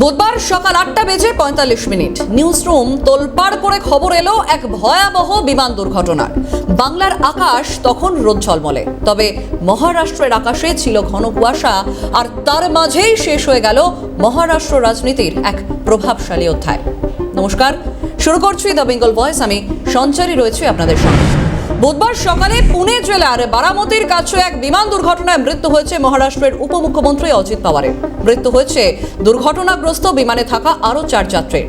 বুধবার সকাল 8টা বেজে 45 মিনিট নিউজ রুম তোলপাড় করে খবর এলো এক ভয়াবহ বিমান দুর্ঘটনার। বাংলার আকাশ তখন রোদ ঝলমলে, তবে মহারাষ্ট্রের আকাশে ছিল ঘন কুয়াশা, আর তার মাঝেই শেষ হয়ে গেল মহারাষ্ট্র রাজনীতির এক প্রভাবশালী অধ্যায়। নমস্কার, শুরু করছি দ্য বেঙ্গল ভয়েস। আমি সঞ্চারী রয়েছি আপনাদের সঙ্গে। বুধবার সকালে পুনে জেলার বারামতির কাছে এক বিমান দুর্ঘটনায় মৃত্যু হয়েছে মহারাষ্ট্রের উপমুখ্যমন্ত্রী অজিত পাওয়ারের। মৃত্যু হয়েছে দুর্ঘটনাগ্রস্ত বিমানে থাকা আরও 4 যাত্রীর।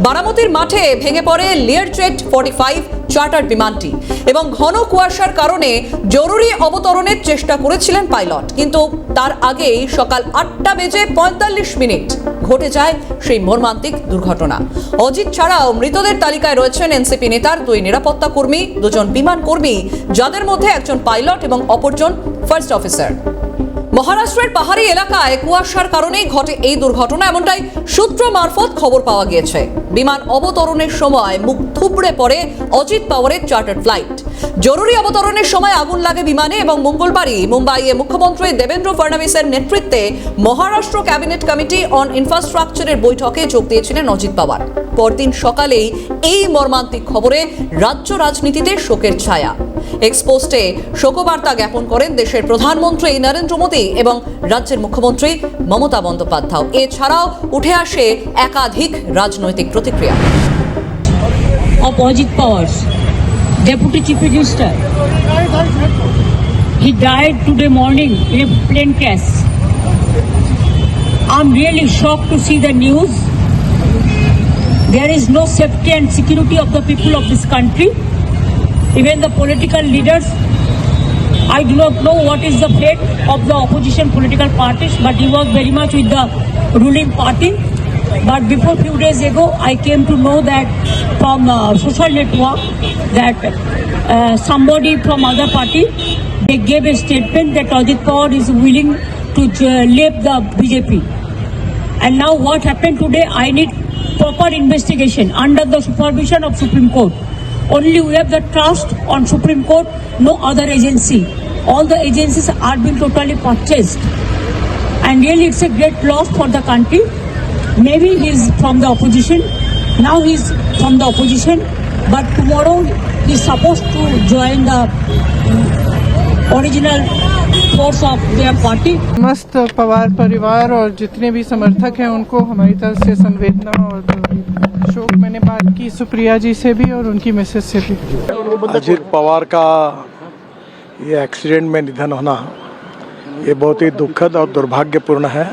বারামতির মাঠে ভেঙে পড়ে লিয়ারজেট 45 চার্টার বিমানটি এবং ঘন কুয়াশার কারণে জরুরি অবতরণের চেষ্টা করেছিলেন পাইলট, কিন্তু তার আগেই সকাল 8টা বেজে 45 মিনিট ঘটে যায় সেই মর্মান্তিক দুর্ঘটনা। অজিত ছাড়াও মৃতদের তালিকায় রয়েছেন এনসিপি নেতার 2 নিরাপত্তা কর্মী, 2 জন বিমান কর্মী, যাদের মধ্যে একজন পাইলট এবং অপরজন ফার্স্ট অফিসার। মহারাষ্ট্রের পাহাড়ি এলাকায় কুয়াশার কারণেই ঘটে এই দুর্ঘটনা, এমনটাই সূত্র মারফত খবর পাওয়া গিয়েছে। বিমান অবতরণের সময় মুখ থুবড়ে পড়ে অজিত পাওয়ারের চার্টার ফ্লাইট। জরুরি অবতরণের সময় আগুন লাগে বিমানে এবং মঙ্গলবারই মুম্বাইয়ে মুখ্যমন্ত্রী দেবেন্দ্র ফডনবিসের নেতৃত্বে মহারাষ্ট্র ক্যাবিনেট কমিটি অন ইনফ্রাস্ট্রাকচারের বৈঠকে যোগ দিয়েছিলেন অজিত পাওয়ার। পরদিন সকালেই এই মর্মান্তিক খবরে রাজ্য রাজনীতিতে শোকের ছায়া। এক্সপোস্টে শোকবার্তা জ্ঞাপন করেন দেশের প্রধানমন্ত্রী নরেন্দ্র মোদী এবং রাজ্যের মুখ্যমন্ত্রী মমতা বন্দ্যোপাধ্যায়। এছাড়াও উঠে আসে একাধিক রাজনৈতিক প্রতিক্রিয়া। Of Ajit Pawar, Deputy Chief Minister, he died today morning in a plane crash. I'm really shocked to see the news. There is no safety and security of the people of this country. Even the political leaders, I do not know what is the fate of the opposition political parties, but he was very much with the ruling party. But before few days ago, I came to know that from social network that somebody from other party, they gave a statement that Ajit Pawar is willing to leave the BJP. And now what happened today, I need proper investigation under the supervision of Supreme Court. Only we have the trust on Supreme Court, no other agency. All the agencies are being totally purchased. And really it's a great loss for the country. Maybe he's from the opposition. Now he's from the opposition. But tomorrow he's supposed to join the original force of their party. समस्त पवार परिवार और जितने भी समर्थक हैं उनको हमारी तरफ से संवेदना और शोक मैंने बात की सुप्रिया जी से भी और उनकी मैसेज से भी। अजित पवार का ये एक्सीडेंट में निधन होना ये बहुत ही दुखद और दुर्भाग्यपूर्ण है।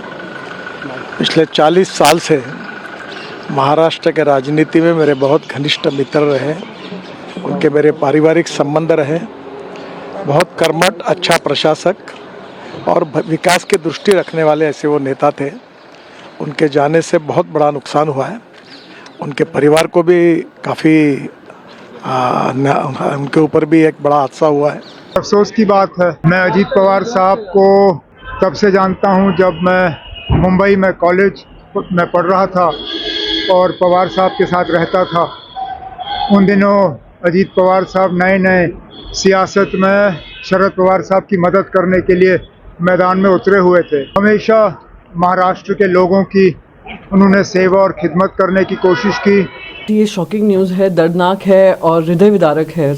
पिछले 40 साल से महाराष्ट्र के राजनीति में मेरे बहुत घनिष्ठ मित्र रहे, उनके मेरे पारिवारिक संबंध रहे। बहुत कर्मठ, अच्छा प्रशासक और विकास की दृष्टि रखने वाले ऐसे वो नेता थे। उनके जाने से बहुत बड़ा नुकसान हुआ है। उनके परिवार को भी काफ़ी उनके ऊपर भी एक बड़ा हादसा हुआ है। अफसोस की बात है। मैं अजीत पवार साहब को तब से जानता हूं जब मैं मुंबई में कॉलेज में पढ़ रहा था और पवार साहब के साथ रहता था। उन दिनों अजीत पवार साहब नए सियासत में शरद पवार साहब की मदद करने के लिए मैदान में उतरे हुए थे। हमेशा महाराष्ट्र के लोगों की उन्होंने सेवा और खिदमत करने की कोशिश की। ये शॉकिंग न्यूज़ है, दर्दनाक है और हृदय विदारक है।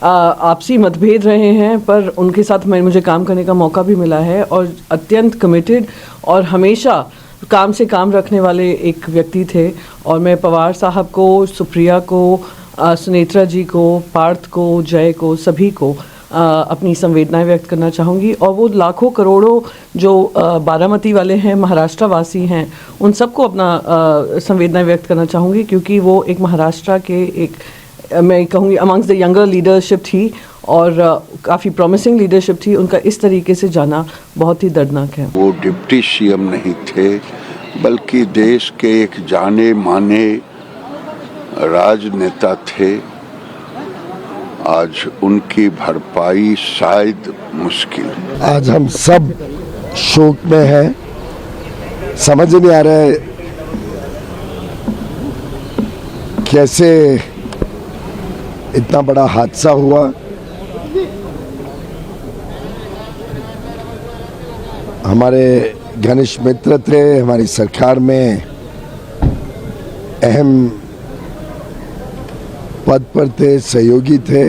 आपसी मतभेद रहे हैं पर उनके साथ मुझे काम करने का मौका भी मिला है और अत्यंत कमिटेड और हमेशा काम से काम रखने वाले एक व्यक्ति थे। और मैं पवार साहब को, सुप्रिया को, सुनेत्रा जी को, पार्थ को, जय को, सभी को अपनी संवेदनाएं व्यक्त करना चाहूँगी। और वो लाखों करोड़ों जो बारामती वाले हैं, महाराष्ट्र वासी हैं, उन सबको अपना संवेदनाएं व्यक्त करना चाहूँगी, क्योंकि वो एक महाराष्ट्र के एक मैं कहूँगी अमंग्स द यंगर लीडरशिप थी और काफ़ी प्रॉमिसिंग लीडरशिप थी। उनका इस तरीके से जाना बहुत ही दर्दनाक है। वो डिप्टी सीएम नहीं थे, बल्कि देश के एक जाने माने राजनेता थे। आज उनकी भरपाई शायद मुश्किल। आज हम सब शोक में हैं। समझ नहीं आ रहा है कैसे इतना बड़ा हादसा हुआ। हमारे घनिष्ठ मित्र थे, हमारी सरकार में अहम पद पर थे, सहयोगी थे,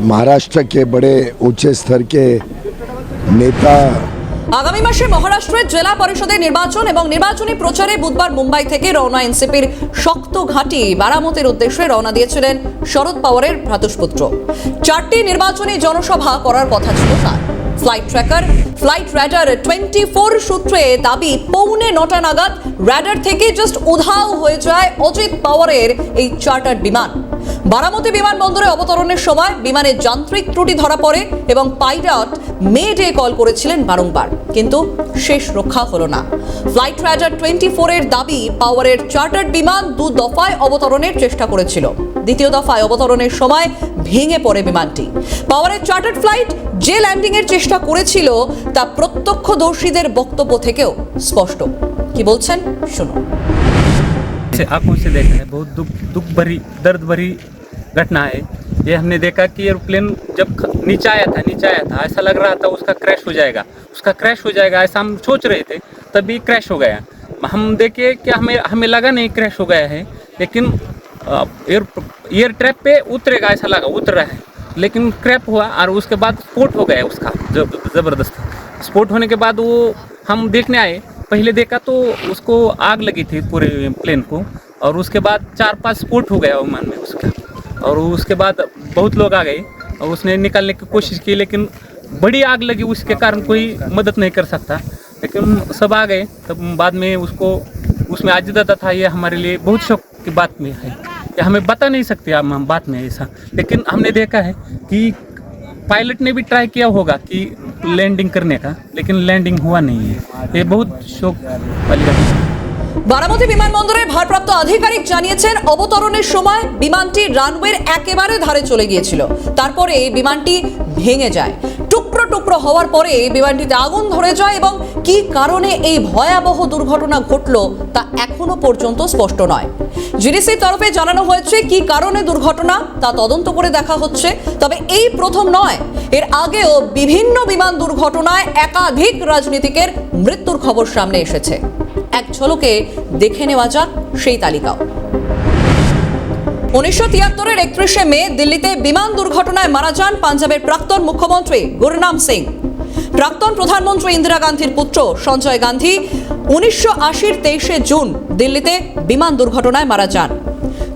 महाराष्ट्र के बड़े ऊंचे स्तर के नेता। আগামী মাসে মহারাষ্ট্রের জেলা পরিষদের নির্বাচন এবং নির্বাচনী প্রচারে বুধবার মুম্বাই থেকে রওনা এনসিপির শক্ত ঘাঁটি বারামতির উদ্দেশ্যে রওনা দিয়েছিলেন শরদ পাওয়ারের ভ্রাতুষ্পুত্র। 4টি নির্বাচনী জনসভা করার কথা ছিল তার। ফ্লাইট ট্র্যাকার, ফ্লাইট র্যাডার 24 সূত্রে দাবি 8:45 নাগাদ র্যাডার থেকে জাস্ট উধাও হয়ে যায় অজিত পাওয়ারের এই চার্টার্ড বিমান। বারামতি বিমানবন্দরে অবতরণের সময় বিমানের যান্ত্রিক ত্রুটি ধরা পড়ে এবং পাইলট মেডে কল করেছিলেন বারংবার, কিন্তু শেষ রক্ষা হলো না। ফ্লাইট রাইডার 24 এর দাবি পাওয়ারের চার্টার্ড বিমান 2 দফায় অবতরণের চেষ্টা করেছিল। দ্বিতীয় দফায় অবতরণের সময় ভেঙে পড়ে বিমানটি। পাওয়ারের চার্টার্ড ফ্লাইট যে ল্যান্ডিং এর চেষ্টা করেছিল তা প্রত্যক্ষদর্শীদের বক্তব্য থেকেও স্পষ্ট। কি বলছেন শুনুন। आंखों से देखा है, बहुत दुख भरी, दर्द भरी घटना है ये। हमने देखा कि एरोप्लेन जब नीचे आया था ऐसा लग रहा था उसका क्रैश हो जाएगा, ऐसा हम सोच रहे थे, तभी क्रैश हो गया। हम देखे कि हमें लगा नहीं क्रैश हो गया है, लेकिन एयर ट्रैप पे उतरेगा ऐसा लगा, उतर रहा है, लेकिन क्रैश हुआ और उसके बाद स्फोट हो गया उसका ज़बरदस्त। स्फोट होने के बाद वो हम देखने आए, पहले देखा तो उसको आग लगी थी पूरे प्लेन को, और उसके बाद 4-5 स्फोट हो गया विमान में उसका। और उसके बाद बहुत लोग आ गए और उसने निकालने की कोशिश की, लेकिन बड़ी आग लगी, उसके कारण कोई मदद नहीं कर सकता। लेकिन सब आ गए, तब बाद में उसको उसमें आजिदा था। ये हमारे लिए बहुत शौक की बात में है, ये हमें बता नहीं सकते हम बात में ऐसा। लेकिन हमने देखा है कि पायलट ने भी ट्राई किया होगा कि लैंडिंग करने का, लेकिन लैंडिंग हुआ नहीं है। ये बहुत शौक वाली बात है। বারামতি বিমানবন্দরের ভারপ্রাপ্ত আধিকারিক জানিয়েছেন অবতরণের সময় বিমানটি রানওয়ের একেবারে ধারে চলে গিয়েছিল, তারপরে বিমানটি ভেঙে যায়। টুকরো টুকরো হওয়ার পরে বিমানটিতে আগুন ধরে যায় এবং কি কারণে এই ভয়াবহ দুর্ঘটনা ঘটল তা এখনো পর্যন্ত স্পষ্ট নয়। জিডিসির তরফে জানানো হয়েছে কি কারণে দুর্ঘটনা তা তদন্ত করে দেখা হচ্ছে। তবে এই প্রথম নয়, এর আগেও বিভিন্ন বিমান দুর্ঘটনায় একাধিক রাজনীতিকের মৃত্যুর খবর সামনে এসেছে। এক ঝলকে দেখে নেওয়া যাক সেই তালিকাও। 1973-এর 31শে মে দিল্লিতে বিমান দুর্ঘটনায় মারা যান পাঞ্জাবের প্রাক্তন মুখ্যমন্ত্রী গুরনাম সিং। প্রাক্তন প্রধানমন্ত্রী ইন্দিরা গান্ধীর পুত্র সঞ্জয় গান্ধী 1980-র 23শে জুন দিল্লিতে বিমান দুর্ঘটনায় মারা যান।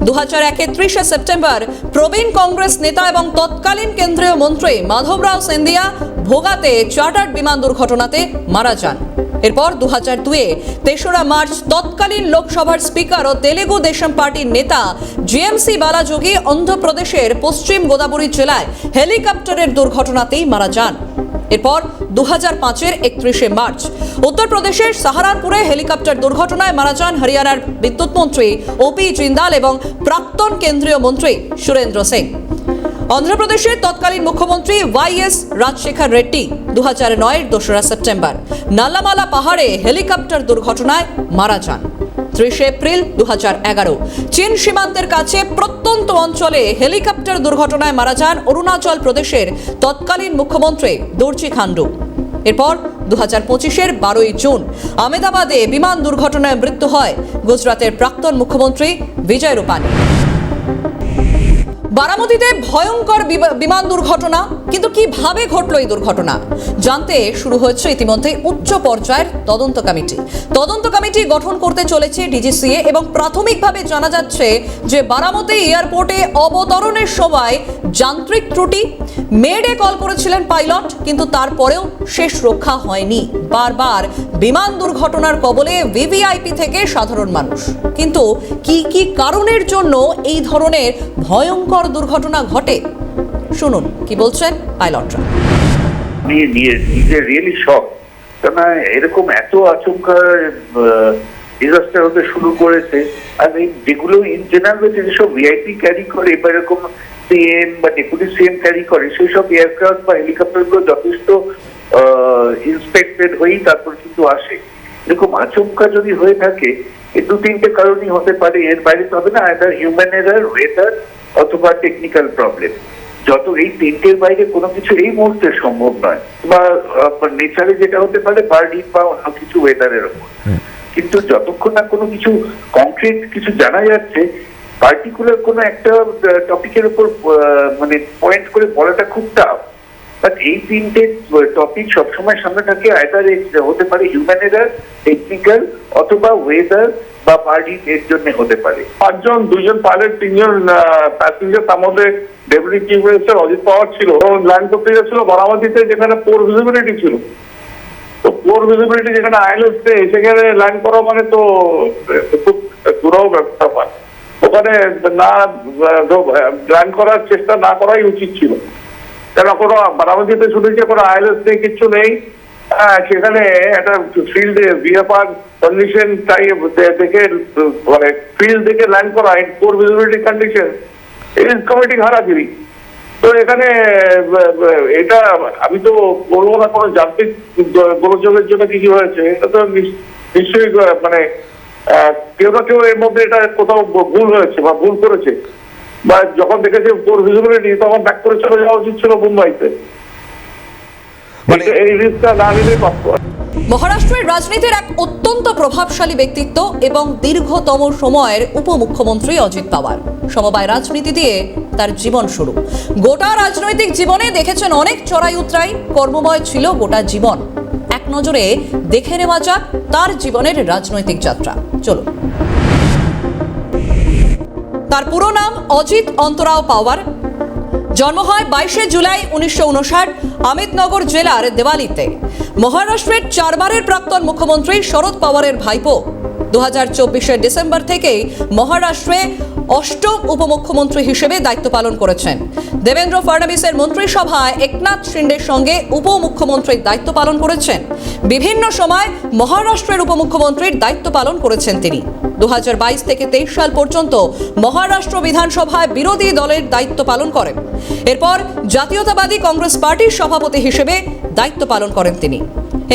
2001-এর 30শে সেপ্টেম্বর প্রবীণ কংগ্রেস নেতা এবং তৎকালীন কেন্দ্রীয় মন্ত্রী মাধবরাও সিন্ধিয়া ভোগাতে চার্টার্ড বিমান দুর্ঘটনাতে মারা যান। এরপর 2002-এ 3রা মার্চ তৎকালীন লোকসভার স্পিকার ও তেলেগু দেশম পার্টির নেতা জিএমসি বালাযোগী অন্ধ্রপ্রদেশের পশ্চিম গোদাবরী জেলায় হেলিকপ্টারের দুর্ঘটনাতেই মারা যান। এরপর 2005-এর 31শে মার্চ উত্তরপ্রদেশের সাহারানপুরে হেলিকপ্টার দুর্ঘটনায় মারা যান হরিয়ানার বিদ্যুৎ মন্ত্রী ওপি জিন্দাল এবং প্রাক্তন কেন্দ্রীয় মন্ত্রী সুরেন্দ্র সিং। অন্ধ্রপ্রদেশের তৎকালীন মুখ্যমন্ত্রী ওয়াইএস রাজশেখর রেড্ডি 2009-এর 2রা সেপ্টেম্বর নালামালা পাহাড়ে হেলিকপ্টার দুর্ঘটনায় মারা যান। 30শে এপ্রিল 2011 চীন সীমান্তের কাছে প্রত্যন্ত অঞ্চলে হেলিকপ্টার দুর্ঘটনায় মারা যান অরুণাচল প্রদেশের তৎকালীন মুখ্যমন্ত্রী দোরজি খান্ডু। এরপর 2025-এর 12ই জুন আহমেদাবাদে বিমান দুর্ঘটনায় মৃত্যু হয় গুজরাটের প্রাক্তন মুখ্যমন্ত্রী বিজয় রূপানী। বারামতিতে ভয়ঙ্কর বিমান দুর্ঘটনা, কিন্তু কিভাবে ঘটল এই দুর্ঘটনা জানতে শুরু হয়েছে ইতিমধ্যে উচ্চ পর্যায়ের তদন্ত কমিটি গঠন করতে চলেছে ডিজিসিএ এবং প্রাথমিকভাবে জানা যাচ্ছে যে বারামতি এয়ারপোর্টে অবতরণের সময় যান্ত্রিক ত্রুটি, মেডে কল করেছিলেন পাইলট, কিন্তু তারপরেও শেষ রক্ষা হয়নি। বারবার বিমান দুর্ঘটনার কবলে ভিভিআইপি থেকে সাধারণ মানুষ। কিন্তু কি কারণের জন্য এই ধরনের ভয়ঙ্কর দুর্ঘটনা ঘটে শুনুন কি বলছেন পাইলটরা। আমি নিজে রিয়েলি শক, কেননা এরকম এত আচমকা ডিজাস্টার হতে শুরু করেছে। আর এই যেগুলো ইন জেনারেল যেসব ভিআইপি ক্যারি করে বা এরকম সিএম বা ডেপুটি সিএম ক্যারি করে সেই সব এয়ারক্রাফট বা হেলিকপ্টারগুলো যথেষ্ট ইন্সপেক্টেড হয়েই তারপর কিন্তু আসে। এরকম আচমকা যদি হয়ে থাকে এই 2-3টে কারণই হতে পারে, এর বাইরে তো হবে না। আইদার হিউম্যান এরার, ওয়েদার অথবা টেকনিক্যাল প্রবলেম। যত এই তিনটের বাইরে কোনো কিছু এই মুহূর্তে সম্ভব নয়, বা নেচারে যেটা হতে পারে বার্ডিং বা অন্য কিছু ওয়েদারের উপর। কিন্তু যতক্ষণ না কোনো কিছু কংক্রিট কিছু জানা যাচ্ছে, পার্টিকুলার কোনো একটা টপিকের উপর মানে পয়েন্ট করে বলাটা খুব টাফ। বাট এই তিনটে টপিক সবসময় সামনে থাকে, আইদার হতে পারে হিউম্যান এরার, টেকনিক্যাল, অথবা ওয়েদার বা পার্টি এর জন্য হতে পারে। 5 জন, 2 জন পাইলট, 3 জন প্যাসেঞ্জার, তার মধ্যে ডেপুটি চিফ মিনিস্টার অজিত পাওয়ার ছিল। ল্যান্ড করতে যাচ্ছিল বারামতিতে, যেখানে পোর ভিজিবিলিটি ছিল। তো পোর ভিজিবিলিটি যেখানে আইএলএস নেই, সেখানে ল্যান্ড করা মানে তো খুব দুরাও ব্যাপার। ওখানে না ল্যান্ড করার চেষ্টা না করাই উচিত ছিল, কেন কোনো বারামতিতে শুনেছি কোনো আইএলএস নেই, কিচ্ছু নেই। সেখানে একটা ফিল্ডে ভিএফআর কন্ডিশন দেখে মানে ফিল্ড দেখে ল্যান্ড করা in poor visibility condition is committing harakiri. তো এখানে এটা আমি তো বলবো না কোনো যান্ত্রিক গোলযোগের জন্য কি হয়েছে, এটা তো নিশ্চয়ই মানে কেউ না কেউ এর মধ্যে এটা কোথাও ভুল হয়েছে বা ভুল করেছে, বা যখন দেখেছে পোর ভিজিবিলিটি তখন ব্যাক করে চলে যাওয়া উচিত ছিল মুম্বাইতে। এই রিস্কটা না নিলেই প্রাপ্য। মহারাষ্ট্রের রাজনীতির এক অত্যন্ত প্রভাবশালী ব্যক্তিত্ব এবং দীর্ঘতম সময়ের উপমুখ্যমন্ত্রী অজিত পাওয়ার। সমবায় রাজনীতি দিয়ে তার জীবন শুরু। গোটা রাজনৈতিক জীবনে দেখেছেন অনেক চড়াই উতরাই, কর্মময় ছিল গোটা জীবন। এক নজরে দেখে নেওয়া যাক তার জীবনের রাজনৈতিক যাত্রা। চলুন। তার পুরো নাম অজিত অন্তরাও পাওয়ার। জন্ম হয় 22শে জুলাই 1959 আমিতনগর জেলার দেওয়ালিতে। মহারাষ্ট্রের 4 বারের প্রাক্তন মুখ্যমন্ত্রী শরদ পাওয়ারের ভাইপো। 2024 ডিসেম্বর থেকেই মহারাষ্ট্রে 8ম উপমুখ্যমন্ত্রী হিসেবে দায়িত্ব পালন করেছেন। দেবেন্দ্র ফডনবিসের মন্ত্রিসভায় একনাথ শিন্ডের সঙ্গে উপমুখ্যমন্ত্রীর দায়িত্ব পালন করেছেন। বিভিন্ন সময় মহারাষ্ট্রের উপমুখ্যমন্ত্রীর দায়িত্ব পালন করেছেন তিনি। 2022 থেকে 23 সাল পর্যন্ত মহারাষ্ট্র বিধানসভায় বিরোধী দলের দায়িত্ব পালন করেন। এরপর জাতীয়তাবাদী কংগ্রেস পার্টির সভাপতি হিসেবে দায়িত্ব পালন করেন তিনি।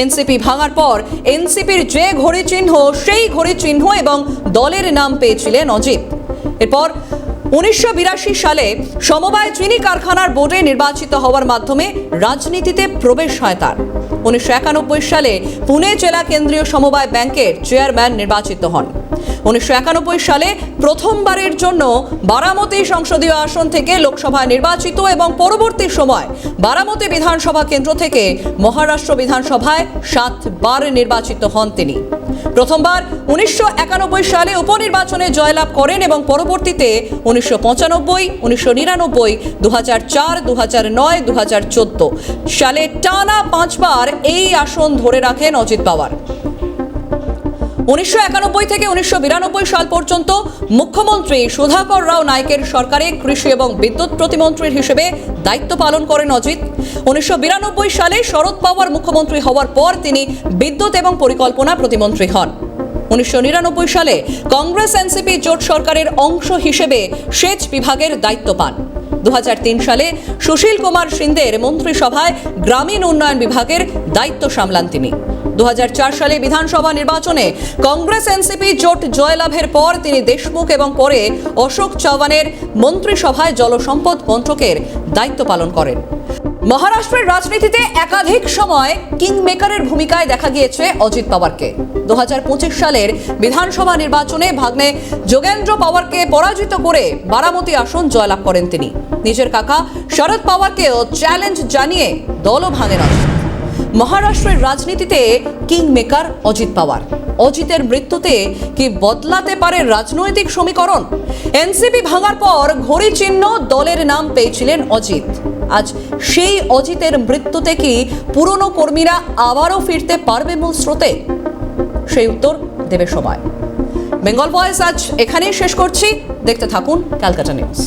এনসিপি ভাঙার পর এনসিপির যে ঘড়ি চিহ্ন, সেই ঘড়ি চিহ্ন এবং দলের নাম পেয়েছিলেন অজিত। এরপর 1982 সালে সমবায় চিনি কারখানার বোর্ডে নির্বাচিত হওয়ার মাধ্যমে রাজনীতিতে প্রবেশ হয় তার। 1991 সালে পুনে জেলা কেন্দ্রীয় সমবায় ব্যাংকের চেয়ারম্যান নির্বাচিত হন। 1991 সালে প্রথমবারের জন্য বারামতি সংসদীয় আসন থেকে লোকসভায় নির্বাচিত এবং পরবর্তী সময় বারামতি বিধানসভা কেন্দ্র থেকে মহারাষ্ট্র বিধানসভায় 7 বার নির্বাচিত হন তিনি। প্রথমবার 1991 সালে উপনির্বাচনে জয়লাভ করেন এবং পরবর্তীতে 1995, 1999, 2004, 2009, 2014 সালে টানা 5 বার এই আসন ধরে রাখেন অজিত পাওয়ার। 1991 থেকে 1992 সাল পর্যন্ত মুখ্যমন্ত্রী সুধাকর রাও নাইকের সরকারে কৃষি এবং বিদ্যুৎ প্রতিমন্ত্রী হিসেবে দায়িত্ব পালন করেন অজিত। 1992 সালে শরদ পাওয়ার মুখ্যমন্ত্রী হওয়ার পর তিনি বিদ্যুৎ এবং পরিকল্পনা প্রতিমন্ত্রী হন। 1999 সালে কংগ্রেস এনসিপি জোট সরকারের অংশ হিসেবে সেচ বিভাগের দায়িত্ব পান। 2003 সালে সুশীল কুমার সিন্দের মন্ত্রিসভায় গ্রামীণ উন্নয়ন বিভাগের দায়িত্ব সামলান তিনি। 2004 সালে বিধানসভা নির্বাচনে কংগ্রেস এনসিপি জোট জয়লাভের পর তিনি দেশমুখ এবং পরে অশোক চৌহানের মন্ত্রিসভায় জলসম্পদ মন্ত্রকের দায়িত্ব পালন করেন। মহারাষ্ট্রের রাজনীতিতে একাধিক সময় কিং মেকারের ভূমিকায় দেখা গিয়েছে অজিত পাওয়ারকে। 2025 সালের বিধানসভা নির্বাচনে ভাগ্নে যোগেন্দ্র পাওয়ারকে পরাজিত করে বারামতি আসন জয়লাভ করেন তিনি। নিজের কাকা শরদ পাওয়ারকেও চ্যালেঞ্জ জানিয়ে দলও ভাঙেন অজিত। মহারাষ্ট্রের রাজনীতিতে কিং মেকার অজিত পাওয়ার। অজিতের মৃত্যুতে কি বদলাতে পারে রাজনৈতিক সমীকরণ? এনসিপি ভাঙার পর ঘড়ি চিহ্ন দলের নাম পেয়েছিলেন অজিত। আজ সেই অজিতের মৃত্যুতে কি পুরনো কর্মীরা আবারও ফিরতে পারবে মূল স্রোতে? সেই উত্তর দেবে সময়। বেঙ্গল ভয়েস আজ এখানেই শেষ করছি। দেখতে থাকুন ক্যালকাটা নিউজ।